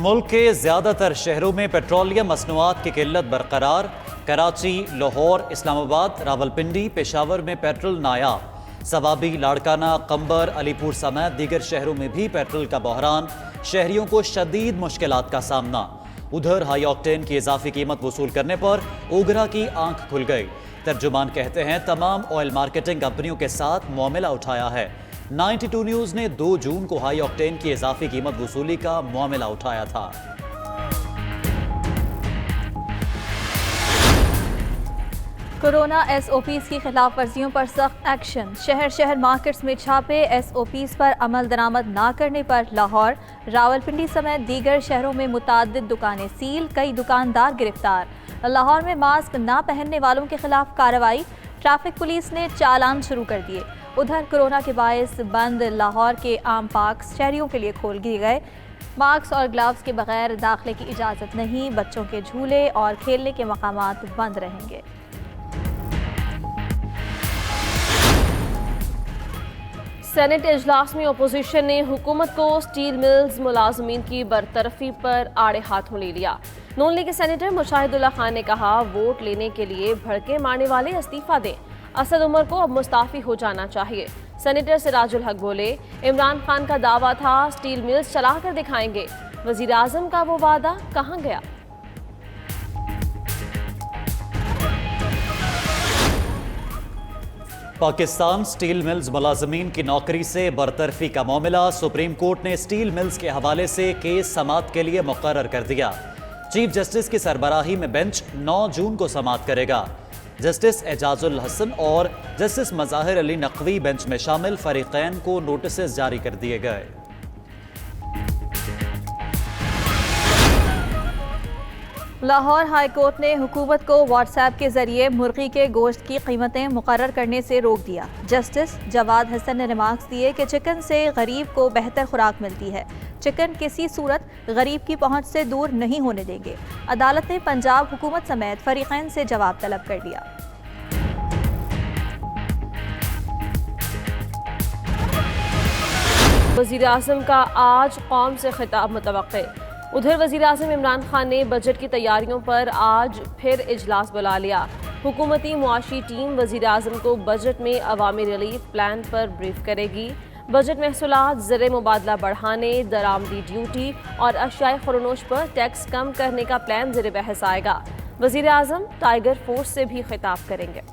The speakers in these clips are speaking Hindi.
मुल्क के ज़्यादातर शहरों में पेट्रोलियम मसनूआत की किल्लत बरकरार। कराची, लाहौर, इस्लामाबाद, रावलपिंडी, पेशावर में पेट्रोल नायाब। सवाबी, लाड़काना, कंबर, अलीपुर समेत दीगर शहरों में भी पेट्रोल का बहरान। शहरियों को शदीद मुश्किलात का सामना। उधर हाई ऑक्टेन की इजाफी कीमत वसूल करने पर ओगरा की आंख खुल गई। तर्जुमान कहते हैं तमाम ऑयल मार्केटिंग कंपनियों के साथ मामला उठाया है। 92 न्यूज़ ने 2 जून को हाई ऑक्टेन की इजाफी कीमत वसूली का मामला उठाया था। कोरोना SOPs की खिलाफ वर्जियों पर सख्त एक्शन। शहर शहर मार्केट्स में छापे। SOPs पर अमल दरामद ना करने पर लाहौर, रावलपिंडी समेत दीगर शहरों में मुताद्दिद दुकानें सील, कई दुकानदार गिरफ्तार। लाहौर में मास्क ना पहनने वालों के खिलाफ कार्रवाई। ट्रैफिक पुलिस ने चालान शुरू कर दिए। उधर कोरोना के बायस बंद लाहौर के आम पार्क शहरियों के लिए खोल दिए गए। मास्क और ग्लव्स के बगैर दाखिले की इजाज़त नहीं। बच्चों के झूले और खेलने के मकामात बंद रहेंगे। सेनेट इजलास में अपोजिशन ने हुकूमत को स्टील मिल्स मुलाजमीन की बरतरफी पर आड़े हाथों ले लिया। नून लीग के सेनेटर मुशाहिदुल्लाह खान ने कहा वोट लेने के लिए भड़के मारने वाले इस्तीफा दें। असद उमर को अब मुस्ताफी हो जाना चाहिए। सेनेटर सिराजुल हक बोले इमरान खान का दावा था स्टील मिल्स चला कर दिखाएंगे। वजीर आजम का वो वादा कहाँ गया? पाकिस्तान स्टील मिल्स मुलाजमीन की नौकरी से बरतरफी का मामला। सुप्रीम कोर्ट ने स्टील मिल्स के हवाले से केस समाअत के लिए मुकर्रर कर दिया। चीफ जस्टिस की सरबराही में बेंच 9 जून को समाअत करेगा। जस्टिस एजाजुल हसन और जस्टिस मज़ाहिर अली नकवी बेंच में शामिल फरीकैन को नोटिस जारी कर दिए गए। लाहौर हाई कोर्ट ने हुकूमत को व्हाट्सएप के जरिए मुर्गी के गोश्त की कीमतें मुकर्रर करने से रोक दिया। जस्टिस जवाद हसन ने रिमार्क्स दिए कि चिकन से गरीब को बेहतर खुराक मिलती है। चिकन किसी सूरत गरीब की पहुंच से दूर नहीं होने देंगे। अदालत ने पंजाब हुकूमत समेत फरीकैन से जवाब तलब कर लिया। वज़ीर आज़म का आज कौम से खिताब मुतवक्के। उधर वज़ीर आज़म इमरान खान ने बजट की तैयारियों पर आज फिर इजलास बुला लिया। हुकूमती मुआशी टीम वज़ीर आज़म को बजट में अवामी रिलीफ प्लान पर ब्रीफ करेगी। बजट महसूलात, ज़र मुबादला बढ़ाने, दरामदी ड्यूटी और अशियाए खुरनोश पर टैक्स कम करने का प्लान ज़ेर बहस आएगा। वज़ीर आज़म टाइगर फोर्स से भी खिताब करेंगे।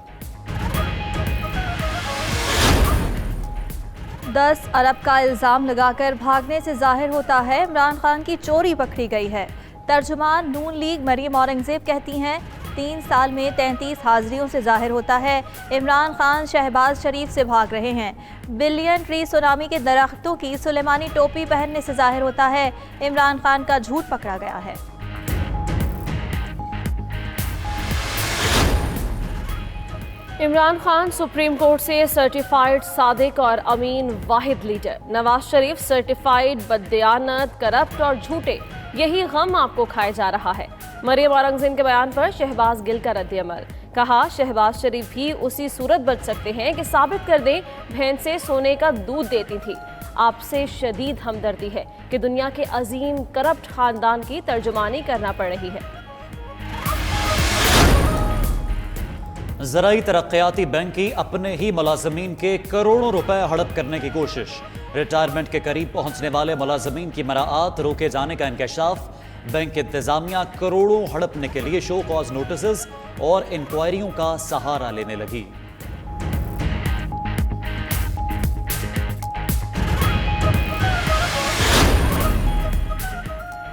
10 अरब का इल्ज़ाम लगाकर भागने से जाहिर होता है इमरान खान की चोरी पकड़ी गई है। तर्जुमान नून लीग मरियम औरंगजेब कहती हैं 3 साल में 33 हाजिरियों से जाहिर होता है इमरान खान शहबाज शरीफ से भाग रहे हैं। बिलियन ट्री सुनामी के दरख्तों की सुलेमानी टोपी पहनने से जाहिर होता है इमरान खान का झूठ पकड़ा गया है। इमरान खान सुप्रीम कोर्ट से सर्टिफाइड सादिक और अमीन वाहिद leader. Nawaz Sharif certified बददियानत, corrupt और झूठे। यही गम आपको खाया जा रहा है। मरियम औरंगजेब के बयान पर शहबाज गिल का रद्द-ए-अमल। कहा शहबाज शरीफ भी उसी सूरत बच सकते हैं कि साबित कर दें भैंसें सोने का दूध देती थी। आपसे शदीद हमदर्दी है कि दुनिया के अजीम करप्ट खानदान की तर्जुमानी करना पड़ रही है। ज़राई तरक्याती बैंक की अपने ही मुलाजमीन के करोड़ों रुपए हड़प करने की कोशिश। रिटायरमेंट के करीब पहुंचने वाले मुलाजमीन की मराआत रोके जाने का इंकशाफ। बैंक इंतजामिया करोड़ों हड़पने के लिए शो कॉज नोटिस और इंक्वायरियों का सहारा लेने लगी।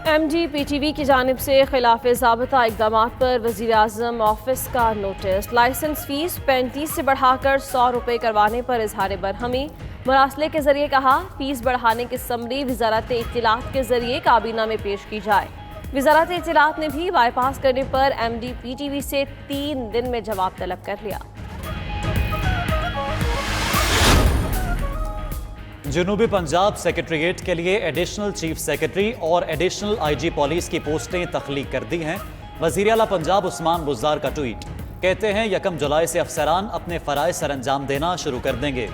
MDPTV की जानिब से खिलाफ ज़ाबिता इक़दामात पर वज़ीर आज़म ऑफिस का नोटिस। लाइसेंस फीस 35 से बढ़ाकर 100 रुपये करवाने पर इजहार बरहमी। मुरासले के जरिए कहा फीस बढ़ाने की समरी वज़ारत इत्तलात के जरिए काबीना में पेश की जाए। वज़ारत इत्तलात ने भी बाईपास करने पर MDPTV से 3 दिन में जवाब तलब कर लिया। जनूबी पंजाब सेक्रेटरीट के लिए एडिशनल चीफ सेक्रेटरी और एडिशनल IG पुलिस की पोस्टें तख्लीक कर दी हैं। वज़ीर आला पंजाब उस्मान बुज़दार का ट्वीट। कहते हैं 1 जुलाई से अफसरान अपने फ़राइज़ सरअंजाम देना शुरू कर देंगे।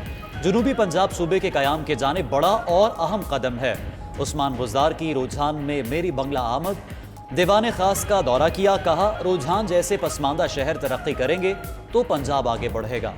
जनूबी पंजाब सूबे के क़याम की जानिब बड़ा और अहम कदम है। उस्मान गुजार की रुझान में मेरी बंगला आमद, दीवान खास का दौरा किया, कहा रुझान जैसे पसमानदा शहर तरक्की करेंगे तो पंजाब आगे बढ़ेगा।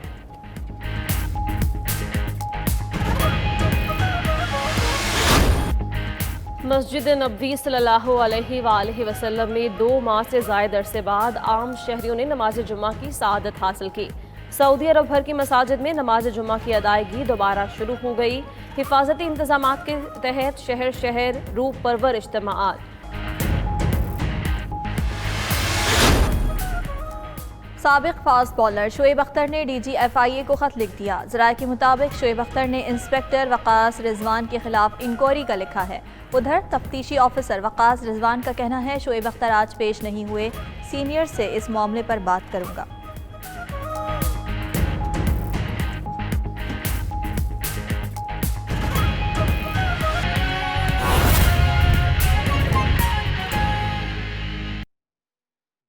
मस्जिद नबवी सल्लल्लाहु अलैहि वसल्लम में 2 माह से ज़ायद अरसे बाद आम शहरियों ने नमाज जुम्मा की सआदत हासिल की। सऊदी अरब भर की मसाजिद में नमाज जुम्मा की अदायगी दोबारा शुरू हो गई। हिफाजती इंतजामात के तहत शहर शहर रूह परवर इज्तिमाआत। साबिक फास्ट बॉलर शोएब अख्तर ने DGFIA को खत लिख दिया। ज़राए के मुताबिक शोएब अख्तर ने इंस्पेक्टर वकास रिजवान के खिलाफ इंक्वायरी का लिखा है। उधर तफ्तीशी ऑफिसर वकास रिजवान का कहना है शोएब अख्तर आज पेश नहीं हुए, सीनियर से इस मामले पर बात करूंगा।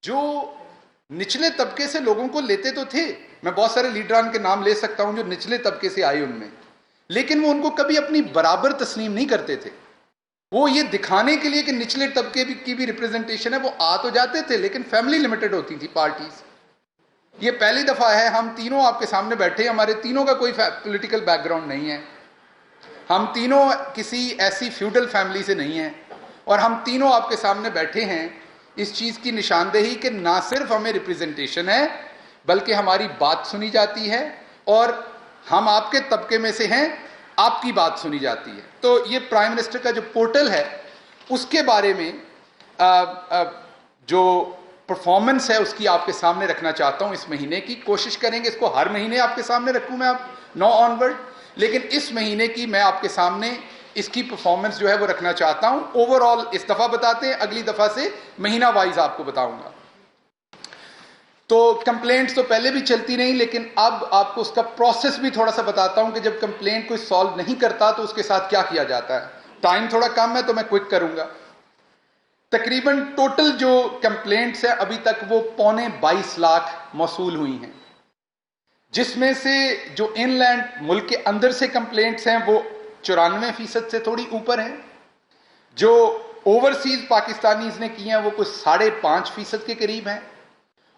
जो निचले तबके से लोगों को लेते तो थे, मैं बहुत सारे लीडरान के नाम ले सकता हूं जो निचले तबके से आए उनमें, लेकिन वो उनको कभी अपनी बराबर तस्लीम नहीं करते थे। वो ये दिखाने के लिए कि निचले तबके की भी रिप्रेजेंटेशन है, वो आ तो जाते थे लेकिन फैमिली लिमिटेड होती थी पार्टीज। ये पहली दफा है हम तीनों आपके सामने बैठे, हमारे तीनों का कोई पॉलिटिकल बैकग्राउंड नहीं है, हम तीनों किसी ऐसी फ्यूडल फैमिली से नहीं हैं, और हम तीनों आपके सामने बैठे हैं इस चीज़ की निशानदेही कि ना सिर्फ हमें रिप्रेजेंटेशन है बल्कि हमारी बात सुनी जाती है, और हम आपके तबके में से हैं, आपकी बात सुनी जाती है। तो ये प्राइम मिनिस्टर का जो पोर्टल है उसके बारे में जो परफॉर्मेंस है उसकी आपके सामने रखना चाहता हूँ। इस महीने की कोशिश करेंगे इसको हर महीने आपके सामने रखूँ मैं, आप 9 ऑनवर्ड, लेकिन इस महीने की मैं आपके सामने इसकी परफॉर्मेंस जो है वो रखना चाहता हूं। ओवरऑल इस दफा बताते हैं, अगली दफा से महीना वाइज आपको बताऊंगा। तो कंप्लेंट्स तो पहले भी चलती रही, लेकिन अब आपको उसका प्रोसेस भी थोड़ा सा बताता हूं कि जब कंप्लेंट कोई सॉल्व नहीं करता तो उसके साथ क्या किया जाता है। टाइम थोड़ा कम है तो मैं क्विक करूंगा। तकरीबन टोटल जो कंप्लेंट्स है अभी तक वो 22 लाख मौसूल हुई हैं, जिसमें से जो इनलैंड मुल्क के अंदर से कंप्लेंट्स हैं वो 94% से थोड़ी ऊपर है। जो ओवरसीज पाकिस्तानीज ने की हैं वो कुछ 5.5% के करीब हैं,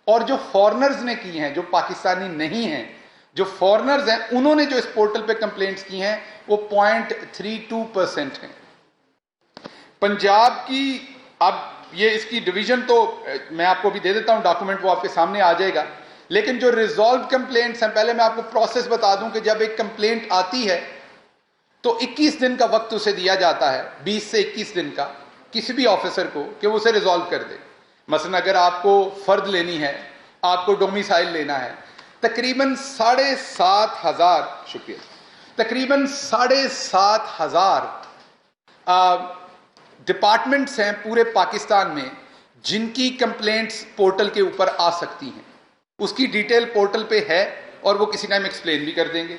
और जो फॉरेनर्स ने की हैं, जो पाकिस्तानी नहीं हैं, जो फॉरेनर्स हैं, उन्होंने जो इस पोर्टल पे कंप्लेंट्स की हैं वो 0.32% हैं। पंजाब की अब ये इसकी डिवीजन तो मैं आपको भी दे देता हूं, डॉक्यूमेंट वो आपके सामने आ जाएगा, लेकिन जो रिजॉल्व कंप्लेंट्स हैं, पहले मैं आपको प्रोसेस बता दूं कि जब एक कंप्लेंट आती है तो 21 दिन का वक्त उसे दिया जाता है, 20 से 21 दिन का, किसी भी ऑफिसर को कि वो उसे रिजॉल्व कर दे। मसलन अगर आपको फर्द लेनी है, आपको डोमिसाइल लेना है, तकरीबन 7,500 शुक्रिया, तकरीबन 7,500 डिपार्टमेंट्स हैं पूरे पाकिस्तान में जिनकी कंप्लेंट्स पोर्टल के ऊपर आ सकती हैं। उसकी डिटेल पोर्टल पे है और वो किसी टाइम एक्सप्लेन भी कर देंगे।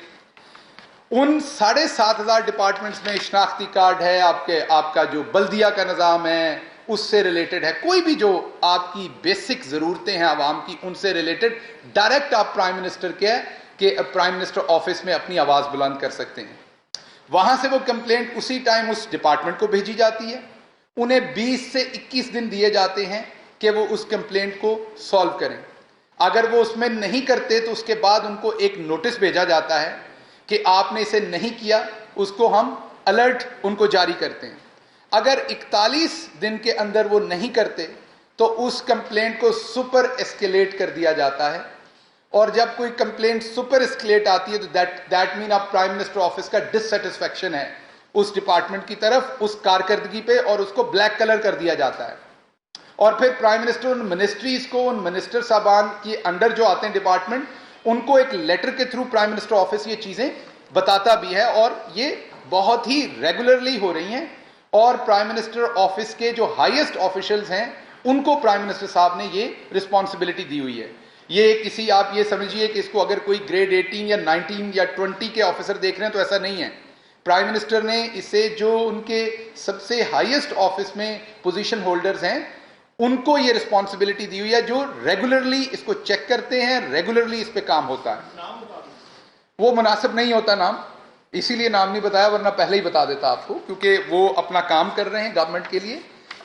उन 7,500 डिपार्टमेंट्स में शनाख्ती कार्ड है, आपका जो बल्दिया का निज़ाम है उससे रिलेटेड है, कोई भी जो आपकी बेसिक ज़रूरतें हैं आवाम की उनसे रिलेटेड, डायरेक्ट आप प्राइम मिनिस्टर के प्राइम मिनिस्टर ऑफिस में अपनी आवाज़ बुलंद कर सकते हैं। वहां से वो कंप्लेंट उसी टाइम उस डिपार्टमेंट को भेजी जाती है। उन्हें 20 से 21 दिन दिए जाते हैं कि वो उस कंप्लेंट को सॉल्व करें। अगर वो उसमें नहीं करते तो उसके बाद उनको एक नोटिस भेजा जाता है कि आपने इसे नहीं किया, उसको हम अलर्ट उनको जारी करते हैं। अगर 41 दिन के अंदर वो नहीं करते तो उस कंप्लेंट को सुपर एस्केलेट कर दिया जाता है, और जब कोई कंप्लेंट सुपर एस्केलेट आती है तो दैट मीन आप प्राइम मिनिस्टर ऑफिस का डिससेटिस्फैक्शन है उस डिपार्टमेंट की तरफ, उस कारकर्दगी पे, और उसको ब्लैक कलर कर दिया जाता है। और फिर प्राइम मिनिस्टर उन मिनिस्ट्रीज को, उन मिनिस्टर साहबान के अंडर जो आते हैं डिपार्टमेंट, उनको एक लेटर के थ्रू प्राइम मिनिस्टर ऑफिस ये चीजें बताता भी है, और ये बहुत ही रेगुलरली हो रही हैं। और प्राइम मिनिस्टर ऑफिस के जो हाईएस्ट ऑफिशियल्स हैं उनको प्राइम मिनिस्टर साहब ने ये रिस्पॉन्सिबिलिटी दी हुई है। ये किसी, आप ये समझिए कि इसको अगर कोई ग्रेड 18 या 19 या 20 के ऑफिसर देख रहे हैं तो ऐसा नहीं है। प्राइम मिनिस्टर ने इसे, जो उनके सबसे हाईएस्ट ऑफिस में पोजीशन होल्डर्स हैं, उनको ये रिस्पॉन्सिबिलिटी दी हुई है, जो रेगुलरली इसको चेक करते हैं, रेगुलरली इस पे काम होता है। वो मुनासिब नहीं होता नाम, इसीलिए नाम नहीं बताया, वरना पहले ही बता देता आपको, क्योंकि वो अपना काम कर रहे हैं गवर्नमेंट के लिए।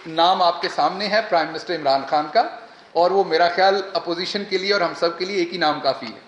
नाम आपके सामने है, प्राइम मिनिस्टर इमरान खान का, और वो मेरा ख्याल अपोजिशन के लिए और हम सब के लिए एक ही नाम काफ़ी है।